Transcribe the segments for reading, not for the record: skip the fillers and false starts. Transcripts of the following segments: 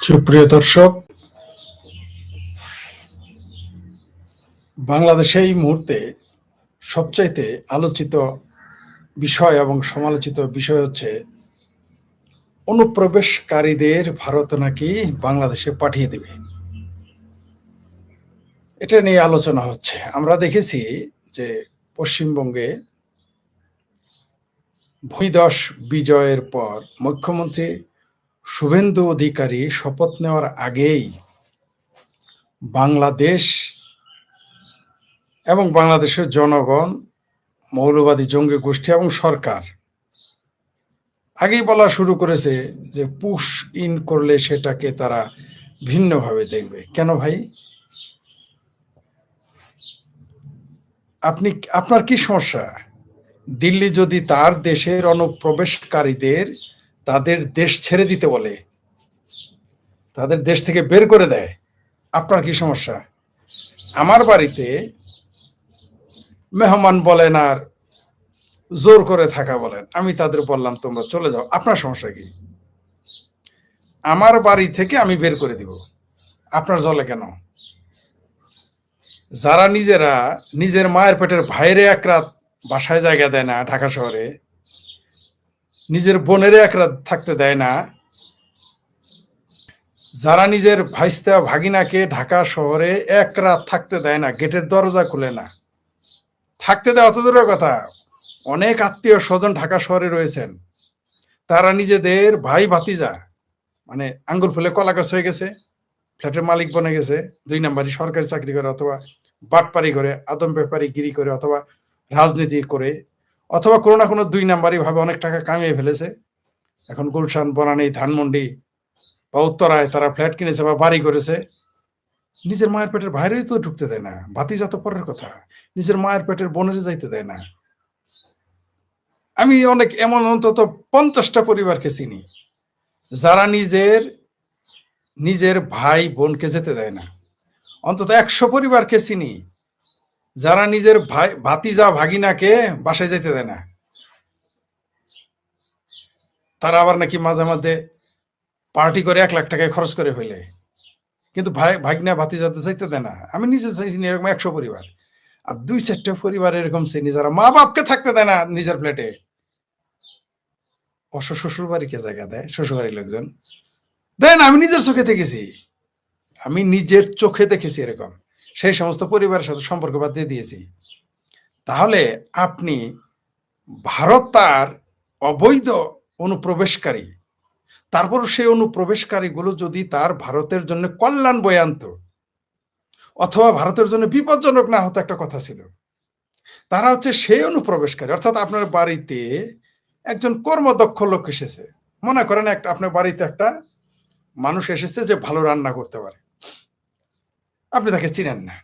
সুপ্রিয় দর্শক, বাংলাদেশে এই মুহূর্তে সবচাইতে আলোচিত বিষয় এবং সমালোচিত বিষয় হচ্ছে অনুপ্রবেশকারীদের ভারত নাকি বাংলাদেশে পাঠিয়ে দেবে। এটা নিয়ে আলোচনা হচ্ছে। আমরা দেখেছি যে পশ্চিমবঙ্গে ভূমিধস বিজয়ের পর মুখ্যমন্ত্রী শুভেন্দু অধিকারী শপথ নেওয়ার আগেই বাংলাদেশ এবং বাংলাদেশের জনগণ, মৌলবাদী জঙ্গি গোষ্ঠী এবং সরকার আগেই বলা শুরু করেছে যে পুশ ইন করলে সেটাকে তারা ভিন্নভাবে দেখবে। কেন ভাই? আপনার কি সমস্যা? দিল্লি যদি তার দেশের অনুপ্রবেশকারীদের তাদের দেশ ছেড়ে দিতে বলে, তাদের দেশ থেকে বের করে দেয়, আপনার কি সমস্যা? আমার বাড়িতে মেহমান বলেন আর জোর করে থাকা বলেন, আমি তাদের বললাম তোমরা চলে যাও, আপনার সমস্যা কি? আমার বাড়ি থেকে আমি বের করে দিব, আপনার জলে কেন? যারা নিজেরা নিজের মায়ের পেটের ভাইরে এক রাত বাসায় জায়গা দেয় না, ঢাকা শহরে নিজের বোনেরে এক রাত থাকতে দেয় না, যারা নিজের ভাইস্তা ভাগিনাকে ঢাকা শহরে এক রাত থাকতে দেয় না, গেটের দরজা খুলে না, থাকতে দেয় অত দূরের কথা, অনেক আত্মীয় স্বজন ঢাকা শহরে রয়েছেন, তারা নিজেদের ভাই ভাতিজা মানে আঙ্গুর ফুলে কলা গাছ হয়ে গেছে, ফ্ল্যাটের মালিক বনে গেছে, 2 নাম্বারই সরকারি চাকরি করে, অথবা বাটপারি করে, আদম ব্যাপারী গিরি করে, অথবা রাজনীতি করে, অথবা কোনো না কোনো 2 নাম্বারই ভাবে অনেক টাকা কামিয়ে ফেলেছে। এখন গুলশান, বনানী, ধানমন্ডি বা উত্তরায় তারা ফ্ল্যাট কিনেছে বা বাড়ি করেছে। নিজের মায়ের পেটের বাইরেই তো ঢুকতে দেয় না, ভাতিজা তো পরের কথা, নিজের মায়ের পেটের বোনের যাইতে দেয় না। আমি অনেক এমন অন্তত 50টা পরিবারকে চিনি যারা নিজের ভাই বোনকে যেতে দেয় না। অন্তত 100 পরিবারকে চিনি যারা নিজের ভাই ভাতিজা ভাগিনাকে বাসায় যেতে দেয় না। তারা আবার নাকি মাঝে মাঝে পার্টি করে 1 লাখ টাকায় খরচ করে ফেলে, কিন্তু ভাগনা ভাতিজাতে যাইতে দেয় না। আমি নিজে চিনি এরকম 100 পরিবার। আর 2-4টা পরিবার এরকম চিনি যারা মা বাপকে থাকতে দেয় না নিজের ফ্ল্যাটে। শ্বশুর বাড়িকে জায়গা দেয়, শ্বশুর বাড়ির লোকজন দেন। আমি নিজের চোখে দেখেছি, আমি নিজের চোখে দেখেছি এরকম। সেই সমস্ত পরিবারের সাথে সম্পর্ক বাদ দিয়ে দিয়েছি। তাহলে আপনি ভারত তার অবৈধ অনুপ্রবেশকারী, তারপর সেই অনুপ্রবেশকারীগুলো যদি তার ভারতের জন্য কল্যাণ বয়ে আনতো অথবা ভারতের জন্য বিপজ্জনক না হতো, একটা কথা ছিল। তারা হচ্ছে সেই অনুপ্রবেশকারী, অর্থাৎ আপনার বাড়িতে একজন কর্মদক্ষ লোক এসেছে। মনে করেন আপনার বাড়িতে একটা মানুষ এসেছে যে ভালো রান্না করতে পারে, আপনি তাকে চিনেন না।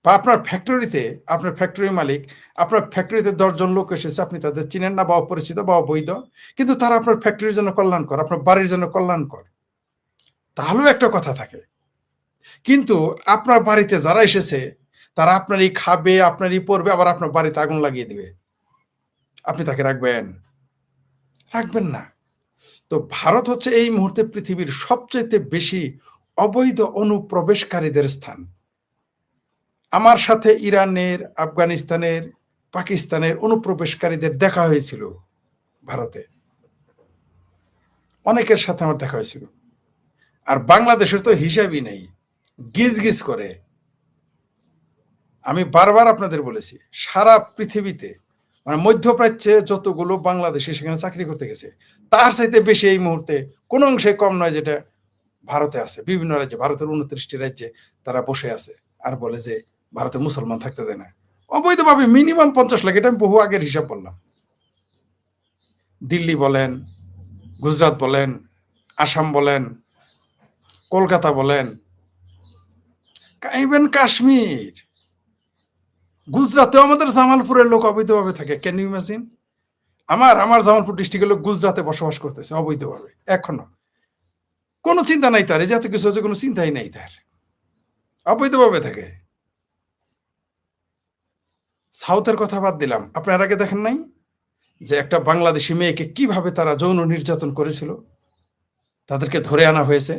বা আপনার ফ্যাক্টরিতে, আপনার ফ্যাক্টরি মালিক, আপনার ফ্যাক্টরিতে 10 জন লোক এসেছে, আপনি তাদের চিনেন না বা অপরিচিত বা অবৈধ, কিন্তু তারা আপনার ফ্যাক্টরির জন্য কল্যাণকর, আপনার বাড়ির জন্য কল্যাণকর, তাহলেও একটা কথা থাকে। কিন্তু আপনার বাড়িতে যারা এসেছে তারা আপনারই খাবে, আপনারই পরবে, আবার আপনার বাড়িতে আগুন লাগিয়ে দিবে, আপনি তাকে রাখবেন? রাখবেন না। তো ভারত হচ্ছে এই মুহূর্তে পৃথিবীর সবচেয়ে বেশি অবৈধ অনুপ্রবেশকারীদের স্থান। আমার সাথে ইরানের, আফগানিস্তানের, পাকিস্তানের অনুপ্রবেশকারীদের দেখা হয়েছিল ভারতে, অনেকের সাথে আমার দেখা হয়েছিল। আর বাংলাদেশের তো হিসাবই নেই, গিজ গিজ করে। আমি বারবার আপনাদের বলেছি, সারা পৃথিবীতে মানে মধ্যপ্রাচ্যে যতগুলো বাংলাদেশি সেখানে চাকরি করতে গেছে, তার চাইতে বেশি এই মুহূর্তে কোনো অংশে কম নয় যেটা ভারতে আছে। বিভিন্ন রাজ্যে, ভারতের 29টি রাজ্যে তারা বসে আছে আর বলে যে ভারতে মুসলমান থাকতে দেয় না, অবৈধভাবে মিনিমাম 50 লাখ। এটা আমি বহু আগের হিসাব বললাম। দিল্লি বলেন, গুজরাট বলেন, আসাম বলেন, কলকাতা বলেন, ইভেন কাশ্মীর, গুজরাটেও আমাদের জামালপুরের লোক অবৈধভাবে থাকে। Can you imagine? আমার জামালপুর ডিস্ট্রিক্টের লোক গুজরাটে বসবাস করতেছে অবৈধভাবে এখনো। কোনো চিন্তা নাই তার, এই যে এত কিছু হচ্ছে, কোনো চিন্তাই নাই তার, অবৈধভাবে থাকে। সাউথের কথা বাদ দিলাম, আপনার আগে দেখেন নাই যে একটা বাংলাদেশি মেয়েকে কিভাবে তারা যৌন নির্যাতন করেছিল, তাদেরকে ধরে আনা হয়েছে।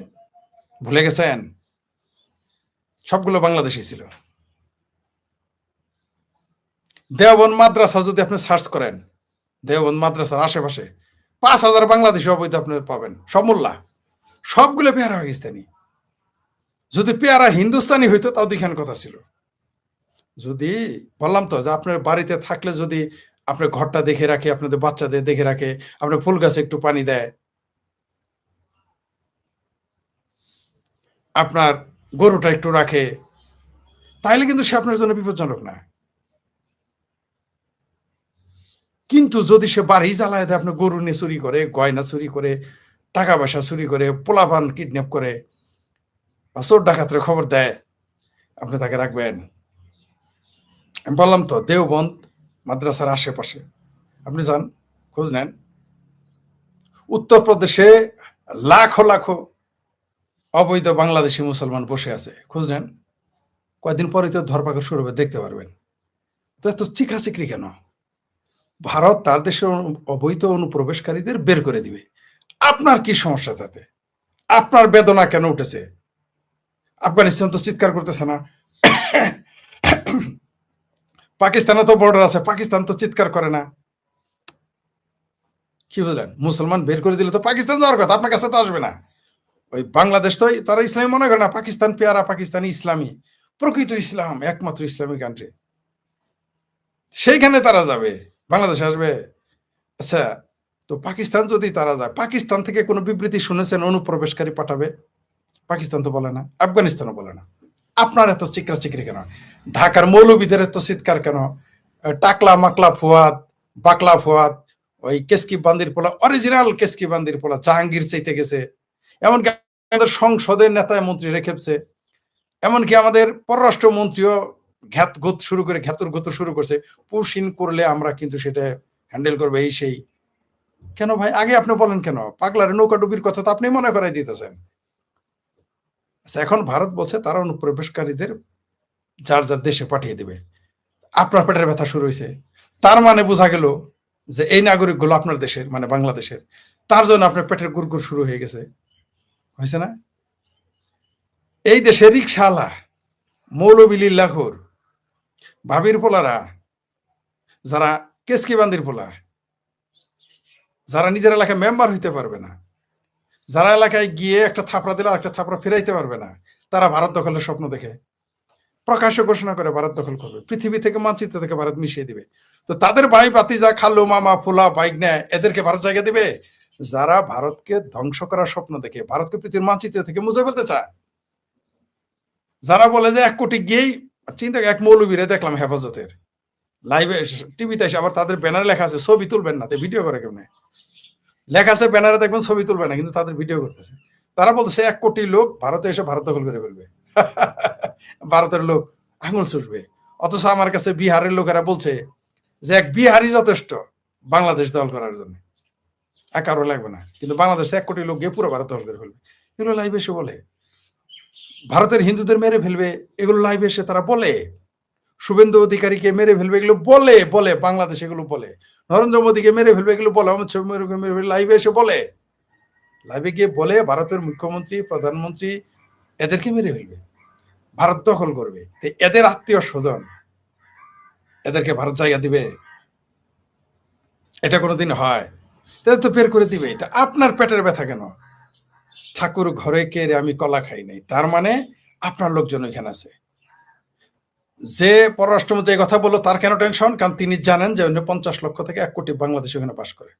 ভুলে গেছেন? সবগুলো বাংলাদেশি ছিল। দেওবন্দ মাদ্রাসা যদি আপনি সার্চ করেন, দেওবন্দ মাদ্রাসার আশেপাশে 5,000 বাংলাদেশি অবৈধ আপনি পাবেন, সব মোল্লা, সবগুলো পেয়ারা পাকিস্তানি। যদি পেয়ারা হিন্দুস্তানি হইতো তাও দুইখান কথা ছিল। যদি বললাম তো যে আপনার বাড়িতে থাকলে যদি আপনার ঘরটা দেখে রাখে, আপনাদের বাচ্চাদের দেখে রাখে, আপনার ফুল গাছে একটু পানি দেয়, আপনার গরুটা একটু রাখে, তাইলে কিন্তু সে আপনার জন্য বিপজ্জনক না। কিন্তু যদি সে বাড়ি জ্বালায় দেয়, আপনার গরু নিয়ে চুরি করে, গয়না চুরি করে, টাকা পয়সা চুরি করে, পোলাপান কিডন্যাপ করে, বা চোর ডাকাতের খবর দেয়, আপনি তাকে রাখবেন? আমি বললাম তো দেওবন্দ মাদ্রাসার আশেপাশে আপনি যান, খোঁজ নেন, উত্তরপ্রদেশে লাখো লাখো অবৈধ বাংলাদেশি মুসলমান বসে আছে, খোঁজ নেন। কয়েকদিন পরে তো ধরপাকড় শুরু হবে, দেখতে পারবেন। তো এত চিকরি কেন? ভারত তার দেশের অবৈধ অনুপ্রবেশকারীদের বের করে দিবে, আপনার কি সমস্যা তাতে? আপনার বেদনা কেন উঠেছে? আফগানিস্তান তো চিৎকার করতেছে না? পাকিস্তানে তো বর্ডার আছে, পাকিস্তান তো চিৎকার করে না? কি বুঝলেন? মুসলমান বের করে দিলে তো পাকিস্তান যাওয়ার কথা, আপনার কাছে তো আসবে না। ওই বাংলাদেশ তো তারা ইসলামী মনে করে না, পাকিস্তান পেয়ারা, পাকিস্তানি ইসলামী, প্রকৃত ইসলাম, একমাত্র ইসলামী কান্ট্রি, সেইখানে তারা যাবে, বাংলাদেশে আসবে? আচ্ছা, তো পাকিস্তান যদি তারা যায়, পাকিস্তান থেকে কোনো বিবৃতি শুনেছেন অনুপ্রবেশকারী পাঠাবে? পাকিস্তান তো বলে না, আফগানিস্তানও বলে না। আপনার এত চিকরি কেন? ঢাকার মৌলবীদের এত চিৎকার কেন? টাকলা মাকলা ফুয়াদ, বাকলা ফুয়াদ, ওই কেসকি বান্দির পোলা, অরিজিনাল কেসকি বান্দির পোলা জাহাঙ্গীর চাইতে গেছে, এমনকি আমাদের সংসদের নেতা মন্ত্রী রেখেছে, এমনকি আমাদের পররাষ্ট্র মন্ত্রীও ঘ্যাত শুরু করে, ঘ্যাতুর গতুর শুরু করছে, পুশিন করলে আমরা কিন্তু সেটা হ্যান্ডেল করবো, এই সেই। কেন ভাই আগে আপনি বলেন কেন? পাগলার নৌকাডুবির কথা তো আপনি মনে করাই দিতেছেন। আচ্ছা, এখন ভারত বলছে তারা অনুপ্রবেশকারীদের যার যার দেশে পাঠিয়ে দিবে। আপনার পেটের ব্যথা শুরু হয়েছে, তার মানে বোঝা গেল যে এই নাগরিকগুলো আপনার দেশের, মানে বাংলাদেশের, তার জন্য আপনার পেটের গুড়গুড় শুরু হয়ে গেছে, হয়েছে না? এই দেশে রিক্সাওয়ালা, মৌলবিল্লাহর, ভাবির পোলারা, যারা কেসকি বান্দির পোলা, যারা নিজের এলাকায় মেম্বার হইতে পারবে না, যারা এলাকায় গিয়ে একটা থাপড়া দিলে আর একটা থাপড়া ফেরাইতে পারবে না, তারা ভারত দখলের স্বপ্ন দেখে, প্রকাশ্য ঘোষণা করে ভারত দখল করবে, পৃথিবী থেকে মানচিত্র থেকে ভারত মিশিয়ে দিবে। তো তাদের ভাই বাতিজা, খালু মামা ফুলা বাইক নেয়, এদেরকে ভারত জায়গা দিবে? যারা ভারতকে ধ্বংস করার স্বপ্ন দেখে, ভারতকে পৃথিবীর মানচিত্র থেকে মুছে ফেলতে চায়, যারা বলে যে 1 কোটি গিয়েই, চিন্তা, এক মৌলবীরে দেখলাম হেফাজতের লাইভে টিভিতে এসে, আবার তাদের ব্যানারে লেখা আছে ছবি তুলবেন না, ভিডিও করে কেমনে, লেখা আছে ব্যানারে দেখবেন ছবি তুলবে না, কিন্তু তাদের ভিডিও করতেছে। তারা বলতেছে 1 কোটি লোক ভারতে এসে ভারত দখল করে ফেলবে। ভারতের লোক আঙুল চুষবে। অথচ আমার কাছে বিহারের লোকেরা বলছে যে এক বিহারি যথেষ্ট বাংলাদেশ দখল করার জন্য, একারও লাগবে না, কিন্তু বাংলাদেশে 1 কোটি লোক গিয়ে পুরো ভারত দখল করে ফেলবে। এগুলো লাইভ এসে বলে ভারতের হিন্দুদের মেরে ফেলবে, এগুলো লাইভ এসে তারা বলে শুভেন্দু অধিকারীকে মেরে ফেলবে, এগুলো বলে বলে বাংলাদেশ, এগুলো বলে নরেন্দ্র মোদীকে মেরে ফেলবে, এগুলো বলে অমিত শাহ মেরে ফেলবে, লাইভে এসে বলে, লাইভে গিয়ে বলে ভারতের মুখ্যমন্ত্রী, প্রধানমন্ত্রী এদেরকে মেরে ফেলবে, ভারত দখল করবে। এদের আত্মীয় স্বজন এদেরকে ভারত জায়গা দিবে? এটা কোনোদিন হয়? তাদের তো বের করে দিবে। এটা আপনার পেটের ব্যথা কেন? ঠাকুর ঘরে কেড়ে আমি কলা খাই নাই, তার মানে আপনার লোকজন ওইখানে আছে। যে পররাষ্ট্রমন্ত্রী কথা বললো তার কেন টেনশন? কারণ তিনি জানেন যে অন্য 50 লক্ষ থেকে 1 কোটি বাংলাদেশ ওখানে বাস করে,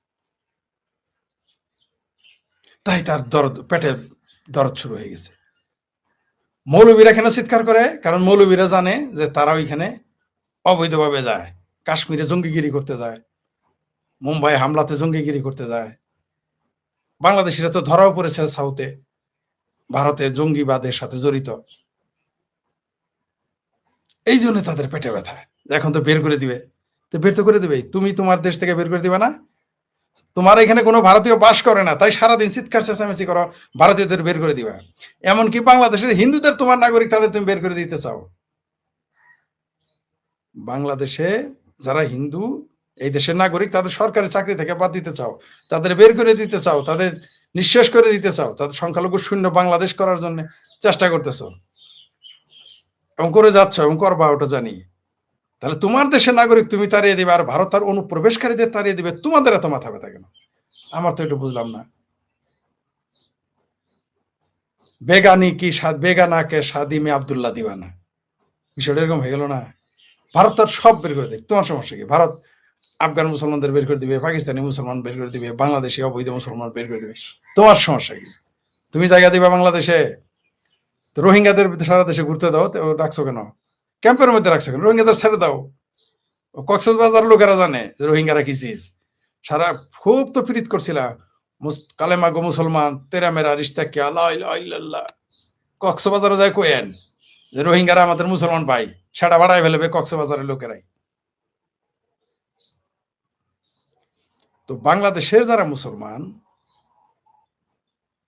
তাই তার দরদ, পেটে দরদ শুরু হয়ে গেছে। মৌলবীরা কেন চিৎকার করে? কারণ মৌলবীরা জানে যে তারা ওইখানে অবৈধভাবে যায়, কাশ্মীরে জঙ্গিগিরি করতে যায়, মুম্বাই হামলাতে জঙ্গিগিরি করতে যায়। বাংলাদেশিরা তো ধরাও পড়েছে সাউথে, ভারতে জঙ্গিবাদের সাথে জড়িত। এই জন্য তাদের পেটে ব্যথা, এখন তো বের করে দিবে। তো বের তো করে দিবে, তুমি তোমার দেশ থেকে বের করে দিবে না? তোমার এখানে কোনো ভারতীয় বাস করে না, তাই সারাদিন চিৎকার চেঁচামেচি করো ভারতীয়দের বের করে দিবা। এমনকি বাংলাদেশের হিন্দুদের তোমার নাগরিক, তাদের তুমি বের করে দিতে চাও। বাংলাদেশে যারা হিন্দু, এই দেশের নাগরিক, তাদের সরকারি চাকরি থেকে বাদ দিতে চাও, তাদের বের করে দিতে চাও, তাদের নিঃশেষ করে দিতে চাও, তাদের সংখ্যালঘু শূন্য বাংলাদেশ করার জন্য চেষ্টা করতেছো এবং করে যাচ্ছ এবং করবা, ওটা জানি। তাহলে তোমার দেশের নাগরিক তুমি তাড়িয়ে দিবে, আর ভারত তার অনুপ্রবেশকারীদের তাড়িয়ে দিবে, তোমাদের এত মাথা ব্যথা কেন? আমার তো একটু বুঝলাম না। বেগানি কি বেগানা কে শাদি মে আব্দুল্লাহ দিওয়ানা, বিষয়টা এরকম হয়ে গেল না? ভারত তার সব বের করে দেয়, তোমার সমস্যা কি? ভারত আফগান মুসলমানদের বের করে দিবে, পাকিস্তানি মুসলমান বের করে দিবে, বাংলাদেশি অবৈধ মুসলমান বের করে দিবে, তোমার সমস্যা কি? তুমি জায়গা দিবা বাংলাদেশে? তো রোহিঙ্গাদের সারা দেশে ঘুরতে দাও, তো রাখছো কেন? ক্যাম্পের মধ্যে রাখছো কেন? রোহিঙ্গাদের ছেড়ে দাও। কক্সবাজার লোকেরা জানে যে রোহিঙ্গারা কি চিজ। সারা খুব তো পীড়িত করছিলা, কালেমা গো মুসলমান, তেরা মেরা রিস্তা কে আল্লাহ। কক্সবাজারে যায় কোয়েন যে রোহিঙ্গারা আমাদের মুসলমান ভাই, সেটা বাড়াই ফেলবে কক্সবাজারের লোকেরাই। তো বাংলাদেশের যারা মুসলমান,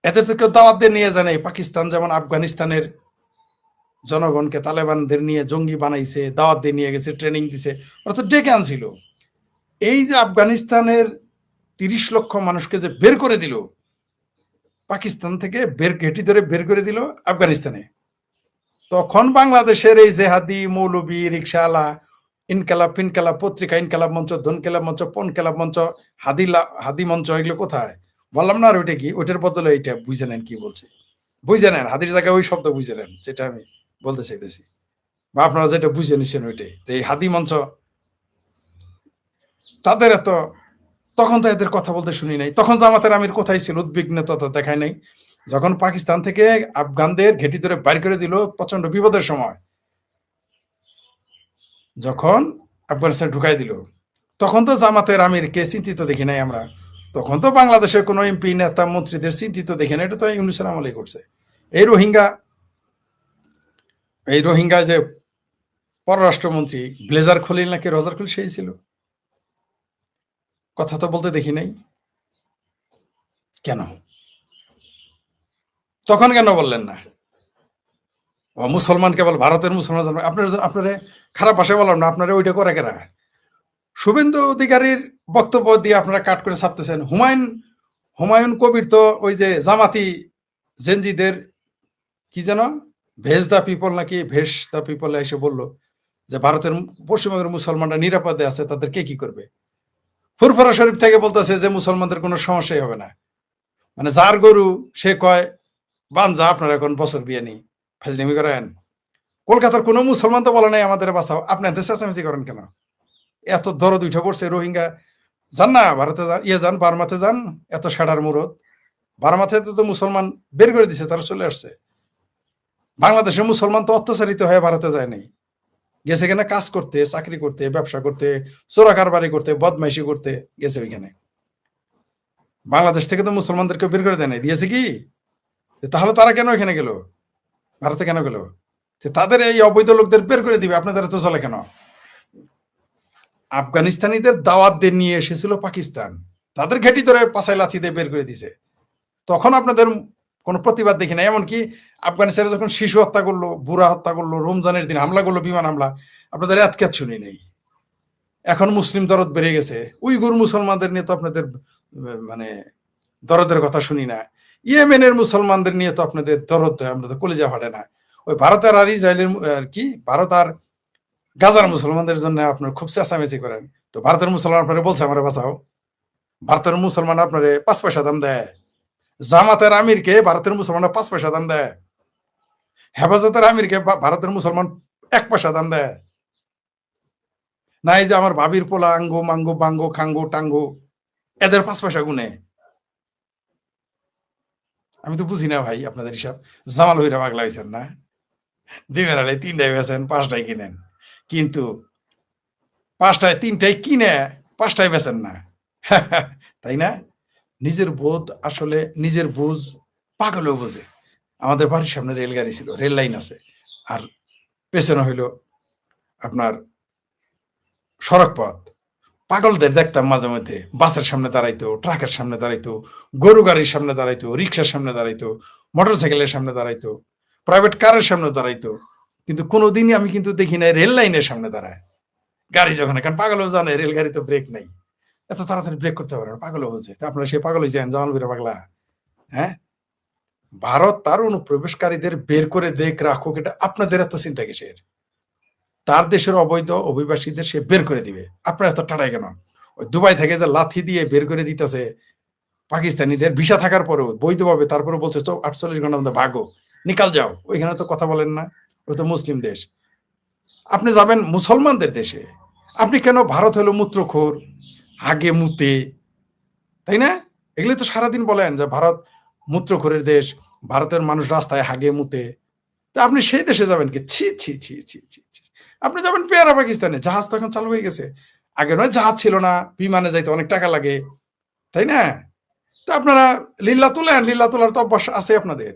এদের তো কেউ দাওয়াত দিয়ে নিয়ে জানে। পাকিস্তান যেমন আফগানিস্তানের জনগণকে তালেবানদের নিয়ে জঙ্গি বানাইছে, দাওয়াত দিয়ে নিয়ে গেছে, ট্রেনিং দিছে, ওরা তো ডেকে আনছিল। এই যে আফগানিস্তানের ৩০ লক্ষ মানুষকে যে বের করে দিল পাকিস্তান থেকে, ঘেঁটি ধরে বের করে দিল আফগানিস্তানে, তখন বাংলাদেশের এই জেহাদি মৌলবী রিক্সাওয়ালা, ইনকালাব ফিনকালাব পত্রিকা, ইনকালাব মঞ্চ, ধনকেলাব মঞ্চ, পনকেলাব মঞ্চ, হাদি মঞ্চ, এগুলো কোথায়? বললাম না আর ওইটা কি? ওইটার বদলে এইটা বুঝে নেন কি বলছে, বুঝে নেন। হাদির জায়গায় ওই শব্দ বুঝে নেন, যেটা আমি বলতে চাইতেছি, বা আপনারা যেটা বুঝে নিচ্ছেন ওইটাই। তো এই হাদি মঞ্চ, তাদের এত, তখন তো এদের কথা বলতে শুনি নাই। তখন জামাতের আমির কোথায় ছিল? উদ্বিগ্নতা তো দেখায় নাই। যখন পাকিস্তান থেকে আফগানদের ঘেঁটি ধরে বাইর করে দিল প্রচন্ড বিপদের সময়, যখন আফগানিস্তান ঢুকাই দিল, তখন তো জামাতের আমিরকে চিন্তিত দেখি নাই আমরা। তখন তো বাংলাদেশের কোনো এমপি নেতা মন্ত্রীদের চিন্তিত দেখি না। এটা তো ইউনুসের আমলেই করছে। এই রোহিঙ্গা যে পররাষ্ট্রমন্ত্রী ব্লেজার খলিল নাকি রজার খলিল, সেই ছিল, কথা তো বলতে দেখি নাই। কেন তখন কেন বললেন না? ও মুসলমান কেবল ভারতের মুসলমান, আপনারা খারাপ ভাষায় বললাম না, আপনারা ওইটা করে কেরা? শুভেন্দু অধিকারীর বক্তব্য দিয়ে আপনারা কাট করে ছাপতেছেন। হুমায়ুন কবির তো ওই যে জামাতি জেনজিদের কি যেন ভেজ দা পিপল নাকি ভেস দা পিপল এসে বলল যে ভারতের পশ্চিমবঙ্গের মুসলমানরা নিরাপদে আছে, তাদের কে কি করবে? ফুরফুরা শরীফ থেকে বলতেছে যে মুসলমানদের কোনো সমস্যাই হবে না। মানে যার গরু সে কয় বানজা, আপনারা এখন বছর বিয়ে নেই, ফাজলিমি করেন। কলকাতার কোনো মুসলমান তো বলে নাই আমাদের বাঁচাও, আপনি এত চেঁচামেচি করেন কেন? এত দরদ উঠে পড়ছে রোহিঙ্গা, যান না ভারতে, যান, যান বার্মাতে যান, এত ষাড়ার মুরত। বার্মাতে তো মুসলমান বের করে দিছে, তারা চলে আসছে। বাংলাদেশের মুসলমান তো অত্যাচারিত হয়ে ভারতে যায় নাই, গেছে এখানে কাজ করতে, চাকরি করতে, ব্যবসা করতে, চোরা কারবারি করতে, বদমাইশি করতে গেছে ওইখানে। বাংলাদেশ থেকে তো মুসলমানদেরকে বের করে দেয় নাই, দিয়েছে কি? তাহলে তারা কেন এখানে গেল, ভারতে কেন গেল? তাদের এই অবৈধ লোকদের বের করে দিবে, আপনাদের তো চলে কেন? আফগানিস্তানিদের দাওয়াত দিয়ে নিয়ে এসেছিল পাকিস্তান, তাদের ঘেঁটি ধরে পাশায় লাথি দিয়ে বের করে দিছে, তখন আপনাদের কোনো প্রতিবাদ দেখি না। এমনকি আফগানিস্তানে যখন শিশু হত্যা করলো, বুড়া হত্যা করলো, রমজানের দিন হামলা করলো, বিমান হামলা, আপনাদের এতকাত শুনি নেই। এখন মুসলিম দরদ বেড়ে গেছে, উইগুর মুসলমানদের নিয়ে তো আপনাদের মানে দরদের কথা শুনি না। ইয়েমেনের মুসলমানদের নিয়ে তো আপনাদের দরদ, আমরা তো কলিজা ফাটে না। ওই ভারতের আর ইসরায়েলের আর কি, ভারত আর গাজার মুসলমানদের জন্য আপনার খুব চেঁচামেচি করেন। তো ভারতের মুসলমান আপনারা বলছে আমার বাঁচাও, ভারতের মুসলমান আপনারে 5 পয়সা দাম দেয়। জামাতের আমিরকে ভারতের মুসলমানরা 5 পয়সা দাম দেয়। হেফাজতের আমিরকে ভারতের মুসলমান 1 পয়সা দাম দেয় না। এই যে আমার ভাবির পোলা আঙ্গো মাঙ্গো বাঙ্গো খাঙ্গো টাঙ্গো, এদের 5 পয়সা গুনে। আমি তো বুঝি না ভাই আপনাদের হিসাব। জামাল হইরা পাগলা হয়েছেন না? দিনের আলে 3টায় বেছেন, 5টায় কিনেন, কিন্তু 5টায় 3টায় কিনে 5টায় বেছেন না। তাই না? নিজের বোধ, আসলে নিজের বুঝ পাগলেও বোঝে। আমাদের বাড়ির সামনে রেলগাড়ি ছিল, রেল লাইন আছে, আর পেছনে হইল আপনার সড়ক পথ। পাগলদের দেখতাম মাঝে মধ্যে বাসের সামনে দাঁড়াইতো, ট্রাকের সামনে দাঁড়াইতো, গরু গাড়ির সামনে দাঁড়াইতো, রিক্সার সামনে দাঁড়াইতো, মোটর সাইকেলের সামনে দাঁড়াইতো, প্রাইভেট কারের সামনে দাঁড়াইতো, কিন্তু কোনোদিনই আমি কিন্তু দেখি নাই রেল লাইনের সামনে দাঁড়ায় গাড়ি যখন। কারণ পাগলও জানে রেলগাড়ি তো ব্রেক নাই, এত তাড়াতাড়ি ব্রেক করতে পারে না, পাগলও বোঝে। তা আপনারা সে পাগল হয়েছেন, জামাল বিরা পাগলা। হ্যাঁ, ভারত তার অনুপ্রবেশকারীদের বের করে দেখ রাখুক, এটা আপনাদের এত চিন্তা কিসের? তার দেশের অবৈধ অভিবাসীদের সে বের করে দিবে, আপনার এত টাটাই কেন? ওই দুবাই থেকে যে লাথি দিয়ে বের করে দিতেছে পাকিস্তানিদের ভিসা থাকার পরেও বৈধভাবে, তারপরে বলছে 48 ঘন্টার মধ্যে ভাগো, নিকাল যাও, ওইখানে তো কথা বলেন না, ওই তো মুসলিম দেশ। আপনি যাবেন মুসলমানদের দেশে, আপনি কেন? ভারত হলো মূত্রখোর, হাগে মুতে, তাই না? এগুলি তো সারাদিন বলেন যে ভারত মূত্রখোরের দেশ, ভারতের মানুষ রাস্তায় হাগে মুতে। তা আপনি সেই দেশে যাবেন কি? ছি ছি ছি ছি ছি ছি। আপনি যাবেন পেয়ারা পাকিস্তানে, জাহাজ তো এখন চালু হয়ে গেছে। আগে নয় জাহাজ ছিল না, বিমানে যাইতে অনেক টাকা লাগে, তাই না? তো আপনারা লিল্লা তুলেন, লিল্লা তোলার তো অভ্যাস আছে আপনাদের।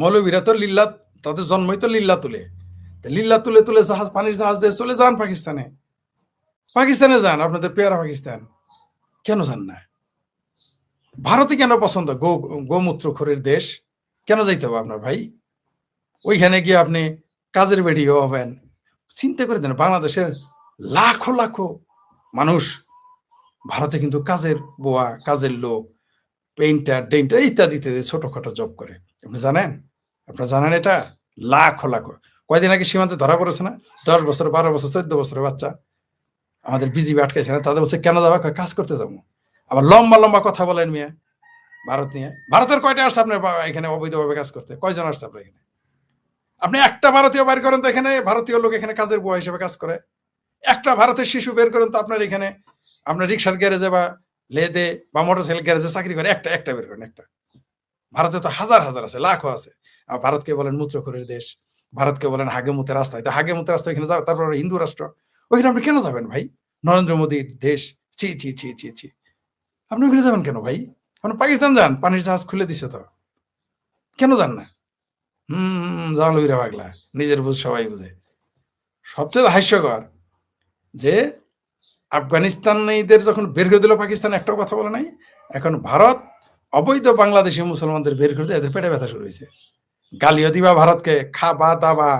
মৌলবীরা তো লিল্লা, তাদের জন্মই তো লিল্লা তুলে। লিল্লা তুলে তুলে জাহাজ, পানির জাহাজ দিয়ে চলে যান পাকিস্তানে। পাকিস্তানে যান, আপনাদের পেয়ারা পাকিস্তান। কেন যান না? ভারতে কেন পছন্দ? গোমূত্রখোরের দেশ, কেন যাইতে হবে আপনার ভাই? ওইখানে গিয়ে আপনি কাজের বেড়িও হবেন। চিন্তা করে দেন, বাংলাদেশের লাখো লাখো মানুষ ভারতে কিন্তু কাজের বুয়া, কাজের লোক, পেইন্টার ডেন্টার ইত্যাদি ইত্যাদি ছোটখাটো জব করে। আপনি জানেন? আপনারা জানেন এটা? লাখো লাখো। কয়দিন আগে সীমান্তে ধরা পড়েছে না? 10 বছর, 12 বছর, 14 বছরের বাচ্চা আমাদের বিজিবি আটকাইছে না? তাদের বলছে কেন যাবা? কাজ করতে যাবো। আবার লম্বা লম্বা কথা বলেন মিয়া ভারত নিয়ে। ভারতের কয়টা আসছে আপনার এখানে অবৈধভাবে কাজ করতে? কয়জন আসছে আপনার এখানে? আপনি একটা ভারতীয় বের করেন তো এখানে, ভারতীয় লোক এখানে কাজের বুয়া হিসেবে কাজ করে। একটা ভারতের শিশু বের করেন তো আপনার এখানে, আপনার রিক্সার গ্যারেজে বা লেদে বা মোটরসাইকেল গ্যারেজে চাকরি করে, একটা একটা বের করেন একটা। ভারতে তো হাজার হাজার আছে, লাখও আছে। আর ভারতকে বলেন মূত্রখোরের দেশ, ভারতকে বলেন হাগে মুতে রাস্তায়। তো হাগে মুতে রাস্তা এখানে যাও, তারপর হিন্দু রাষ্ট্র, ওইখানে আপনি কেন যাবেন ভাই? নরেন্দ্র মোদীর দেশ, ছি ছি ছি ছি ছি। আপনি ওখানে যাবেন কেন ভাই? আপনি পাকিস্তান যান, পানির জাহাজ খুলে দিছে তো, কেন যান না? জান লইরা পাগলা, নিজের বুঝ সবাই বুঝে। সবচেয়ে হাস্যকর যে আফগানিস্তানিদের যখন বের করে দিল পাকিস্তান, একটাও কথা বলে নাই। এখন ভারত অবৈধ বাংলাদেশি মুসলমানদের বের করে দিয়ে এদের পেটে ব্যথা শুরু হয়েছে। গালিও দিবা ভারতকে, খাবা দাবা,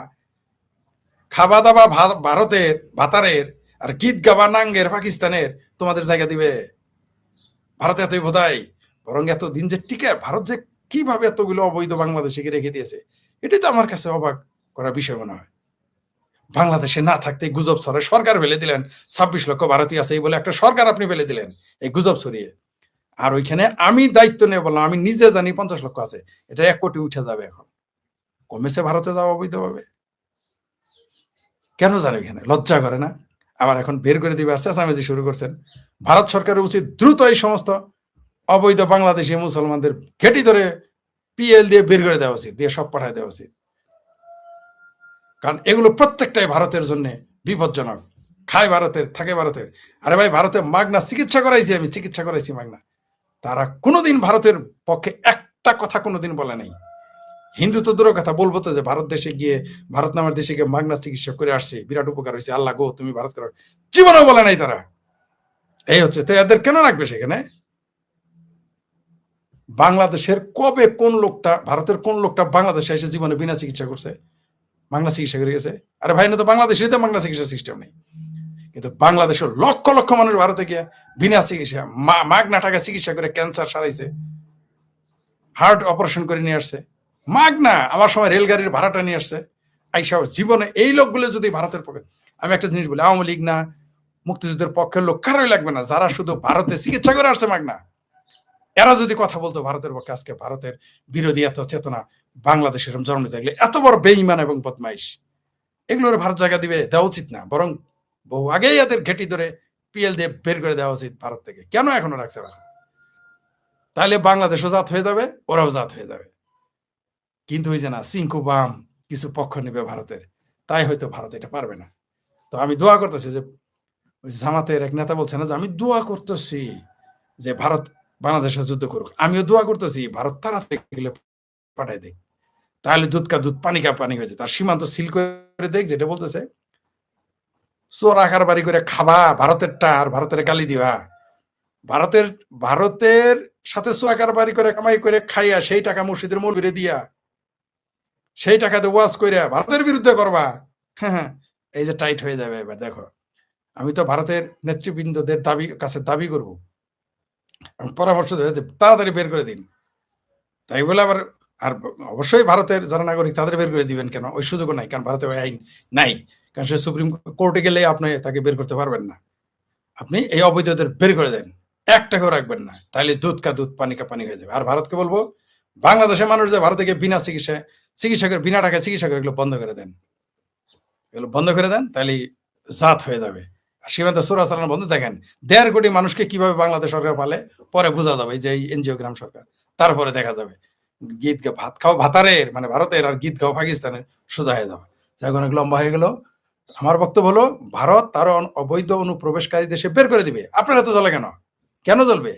খাবা দাবা ভারতের ভাতারের, আর গীত গাবা নাঙ্গের পাকিস্তানের, তোমাদের জায়গা দিবে? ভারত এতই বোধাই, বরং এত দিন যে টিকে ভারত যে কিভাবে এতগুলো অবৈধ বাংলাদেশিকে রেখে দিয়েছে, এটাই তো আমার কাছে অবাক করার বিষয় মনে হয়। বাংলাদেশে না থাকতে গুজব ছড়ায়, সরকার ফেলে দিলেন 26 লক্ষ ভারতীয় আছে এই বলে একটা সরকার আপনি ফেলে দিলেন এই গুজব ছড়িয়ে। আর ওইখানে আমি দায়িত্ব নিয়ে বললাম, আমি নিজে জানি 50 লক্ষ আছে, এটা 1 কোটি উঠে যাবে। এখন কমেছে ভারতে যাওয়া অবৈধভাবে, কেন জানো? এখানে লজ্জা করে না? আবার এখন বের করে দিবে, আর চেঁচামেচি শুরু করছেন। ভারত সরকারের উচিত দ্রুত এই সমস্ত অবৈধ বাংলাদেশি মুসলমানদের ঘেটি ধরে পিএল দিয়ে বের করে দেওয়া উচিত, দিয়ে সব পাঠায় দেওয়া উচিত। কারণ এগুলো প্রত্যেকটাই ভারতের জন্য বিপজ্জনক। খায় ভারতের, থাকে ভারতের। আরে ভাই, ভারতে মাগনা চিকিৎসা করাইছি, আমি চিকিৎসা করাইছি মাগনা। তারা কোনোদিন ভারতের পক্ষে একটা কথা কোনোদিন বলে নাই। হিন্দু তো দূরের কথা, বলবো তো যে ভারত দেশে গিয়ে, ভারত নামের দেশে গিয়ে মাগনা চিকিৎসা করে আসছে, বিরাট উপকার হয়েছে, আল্লাহ গো তুমি ভারত করো, জীবনেও বলে নাই তারা। এই হচ্ছে তো, এদের কেন রাখবে সেখানে? বাংলাদেশের কবে কোন লোকটা, ভারতের কোন লোকটা বাংলাদেশে এসে জীবনে বিনা চিকিৎসা করছে, বাংলা চিকিৎসা করে গেছে? আরে ভাই, না তো বাংলাদেশে তো বাংলা চিকিৎসা সিস্টেম নেই। কিন্তু বাংলাদেশের লক্ষ লক্ষ মানুষ ভারতে গিয়ে বিনা চিকিৎসা, মাগনা টাকা চিকিৎসা করে ক্যান্সার সারাইছে, হার্ট অপারেশন করে নিয়ে আসছে মাগনা। আমার সময় রেলগাড়ির ভাড়াটা নিয়ে আসছে আইসা। জীবনে এই লোকগুলো যদি ভারতের পক্ষে, আমি একটা জিনিস বলি, আওয়ামী লীগ না মুক্তিযুদ্ধের পক্ষের লোক কারোই লাগবে না, যারা শুধু ভারতে চিকিৎসা করে আসছে মাগনা, এরা যদি কথা বলতো ভারতের পক্ষে, আজকে ভারতের বিরোধী এত চেতনা বাংলাদেশের জন্ম নিতে গেলে, এত বড় বেঈমান এবং বদমাইশ, এগুলোর ভারত জায়গা দিবে, দেওয়া উচিত না, বরং বহু আগেই এদের ঘেটি ধরে পিএল দিয়ে বের করে দেওয়া উচিত ভারত থেকে। কেন এখনো রাখছে ভারত? তাহলে বাংলাদেশও জাত হয়ে যাবে, ওরাও জাত হয়ে যাবে। কিন্তু ওই যে না, সিংকু বাম কিছু পক্ষ নেবে ভারতের, তাই হয়তো ভারত এটা পারবে না। তো আমি দোয়া করতেছি যে, ওই জামাতের এক নেতা বলছে না যে আমি দোয়া করতেছি যে ভারত বাংলাদেশের যুদ্ধ করুক, আমিও দোয়া করতেছি ভারত তাড়াতাড়ি পাঠাই দেয়, তাহলে দুধ কা দুধ পানি কা পানি হয়েছে। তার সীমান্ত সিল করে দেখ, যেটা বলতেছে চোর আকার বাড়ি করে খাবা ভারতেরটা, আর ভারতের গালি দিবা। ভারতের ভারতের সাথে সোয়াকার বাড়ি করে কামাই করে খাইয়া, সেই টাকা মসজিদের মৌলবীরে দিয়া, সেই টাকাতে ওয়াজ কইরা ভারতের বিরুদ্ধে করবা। হ্যাঁ, এই যে টাইট হয়ে যাবে এবার দেখো। আমি তো ভারতের নেতৃবৃন্দদের কাছে দাবি করব, পরামর্শ তাড়াতাড়ি বের করে দিন, তাই বলে আবার আর অবশ্যই ভারতের যারা নাগরিক তাদের বের করে দিবেন কেন? ওই সুযোগও নাই। কারণ ভারতে ওই আইন নাই। কারণ সে সুপ্রিম কোর্টে গেলে আপনি তাকে বের করতে পারবেন না। আপনি এই অবৈধদের বের করে দেন। একটাকেও রাখবেন না। তাইলে দুধ কা দুধ, পানি কা পানি হয়ে যাবে। আর ভারতকে বলব, বাংলাদেশের মানুষ যে ভারতে গিয়ে বিনা চিকিৎসায় চিকিৎসকের বিনা টাকায় চিকিৎসা করে এগুলো বন্ধ করে দেন। এগুলো বন্ধ করে দেন, তাইলেই জাত হয়ে যাবে। আর সীমান্তে চোরাচালান বন্ধ দেখেন। ১.৫ কোটি মানুষকে কিভাবে বাংলাদেশ সরকার পালে পরে বোঝা যাবে যে এই এনজিও গ্রাম সরকার। তারপরে দেখা যাবে। ভাত খাও ভাতারের মানে ভারতের আর গীত গাও পাকিস্তানের সোজা হয়ে যাবে। যাক অনেক লম্বা হয়ে গেল। আমার বক্তব্য হলো ভারত তার অবৈধ অনুপ্রবেশকারী দেশে বের করে দিবে। আপনার এত জ্বলে কেন? কেন জ্বলবে?